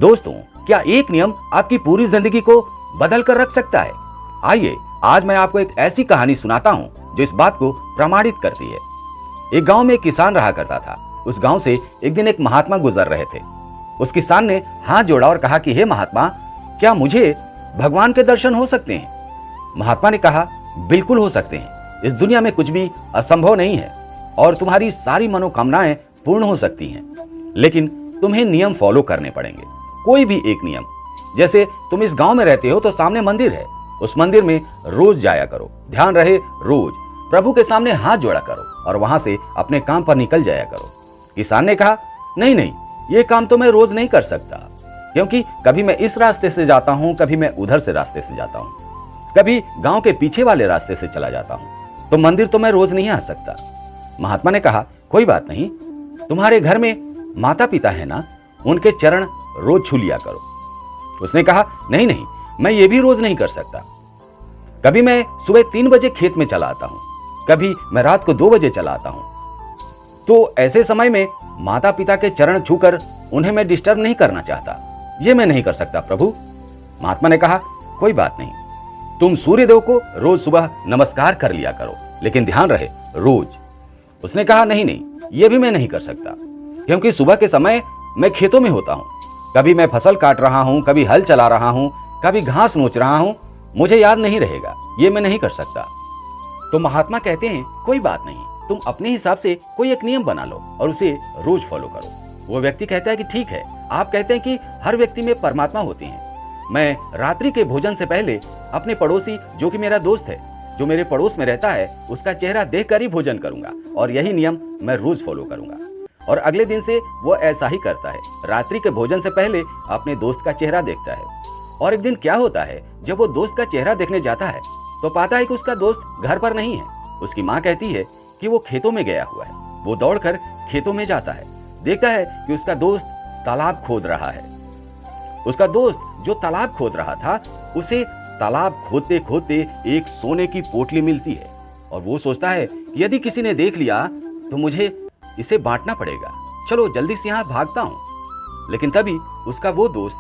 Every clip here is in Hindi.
दोस्तों, क्या एक नियम आपकी पूरी जिंदगी को बदल कर रख सकता है? आइए आज मैं आपको एक ऐसी कहानी सुनाता हूँ जो इस बात को प्रमाणित करती है। एक गांव में एक किसान रहा करता था। उस गांव से एक दिन एक महात्मा गुजर रहे थे। उस किसान ने हाथ जोड़ा और कहा कि हे महात्मा, क्या मुझे भगवान के दर्शन हो सकते हैं? महात्मा ने कहा, बिल्कुल हो सकते हैं। इस दुनिया में कुछ भी असंभव नहीं है और तुम्हारी सारी मनोकामनाएं पूर्ण हो सकती हैं, लेकिन तुम्हें नियम फॉलो करने पड़ेंगे। कोई भी एक नियम। जैसे तुम इस गांव में रहते हो तो सामने मंदिर है, उस मंदिर में रोज जाया करो। ध्यान रहे, रोज प्रभु के सामने हाथ जोड़ा करो और वहां से अपने काम पर निकल जाया करो। किसान ने कहा, नहीं नहीं, ये काम तो मैं रोज नहीं कर सकता, क्योंकि कभी मैं इस रास्ते से जाता हूं, कभी मैं उधर से रास्ते से जाता हूं, कभी गांव के पीछे वाले रास्ते से चला जाता हूं, तो मंदिर तो मैं रोज नहीं आ सकता। महात्मा ने कहा, कोई बात नहीं, तुम्हारे घर में माता पिता है ना, उनके चरण रोज छू लिया करो। उसने कहा, नहीं नहीं, मैं ये भी रोज नहीं कर सकता। कभी मैं सुबह 3 बजे खेत में चला आता हूं, कभी मैं रात को 2 बजे चला आता हूं, तो ऐसे समय में माता पिता के चरण छूकर उन्हें मैं डिस्टर्ब नहीं करना चाहता। ये मैं नहीं कर सकता प्रभु। महात्मा ने कहा, कोई बात नहीं, तुम सूर्यदेव को रोज सुबह नमस्कार कर लिया करो, लेकिन ध्यान रहे, रोज। उसने कहा, नहीं नहीं, ये भी मैं नहीं कर सकता, क्योंकि सुबह के समय मैं खेतों में होता हूं, कभी मैं फसल काट रहा हूं, कभी हल चला रहा हूं, कभी घास नोच रहा हूं, मुझे याद नहीं रहेगा, ये मैं नहीं कर सकता। तो महात्मा कहते हैं, कोई बात नहीं, तुम अपने हिसाब से कोई एक नियम बना लो और उसे रोज फॉलो करो। वो व्यक्ति कहता है कि ठीक है, आप कहते हैं कि हर व्यक्ति में परमात्मा होते हैं। मैं रात्रि के भोजन से पहले अपने पड़ोसी, जो कि मेरा दोस्त है, जो मेरे पड़ोस में रहता है, उसका चेहरा देखकर ही भोजन करूंगा और यही नियम मैं रोज फॉलो करूंगा। और अगले दिन से वो ऐसा ही करता है, रात्रि के भोजन से पहले अपने दोस्त का चेहरा देखता है। और एक दिन क्या होता है, जब वो दोस्त का चेहरा देखने जाता है तो पाता है कि उसका दोस्त घर पर नहीं है। उसकी माँ कहती है कि वो खेतों में गया हुआ है। वो दौड़कर खेतों में जाता है, देखता है कि उसका दोस्त तालाब खोद रहा है। उसका दोस्त जो तालाब खोद रहा था, उसे तालाब खोदते खोदते एक सोने की पोटली मिलती है और वो सोचता है कि यदि किसी ने देख लिया तो मुझे इसे बांटना पड़ेगा, चलो जल्दी से यहाँ भागता हूँ। लेकिन तभी उसका वो दोस्त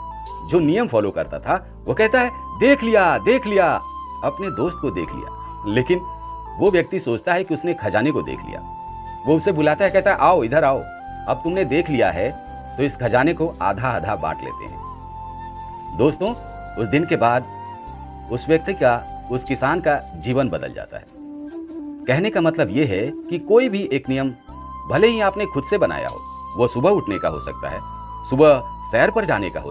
जो नियम फॉलो करता था, वो कहता है, देख लिया देख लिया, अपने दोस्त को देख लिया। लेकिन वो व्यक्ति सोचता है कि उसने खजाने को देख लिया। वो उसे बुलाता है, कहता है, आओ इधर आओ, अब तुमने देख लिया है तो इस खजाने को आधा आधा बांट लेते हैं। दोस्तों, उस दिन के बाद उस व्यक्ति का, उस किसान का जीवन बदल जाता है। कहने का मतलब यह है कि कोई भी एक नियम भले ही आपने खुद से बनाया हो, वो सुबह उठने का हो सकता है, सुबह सैर पर जाने का हो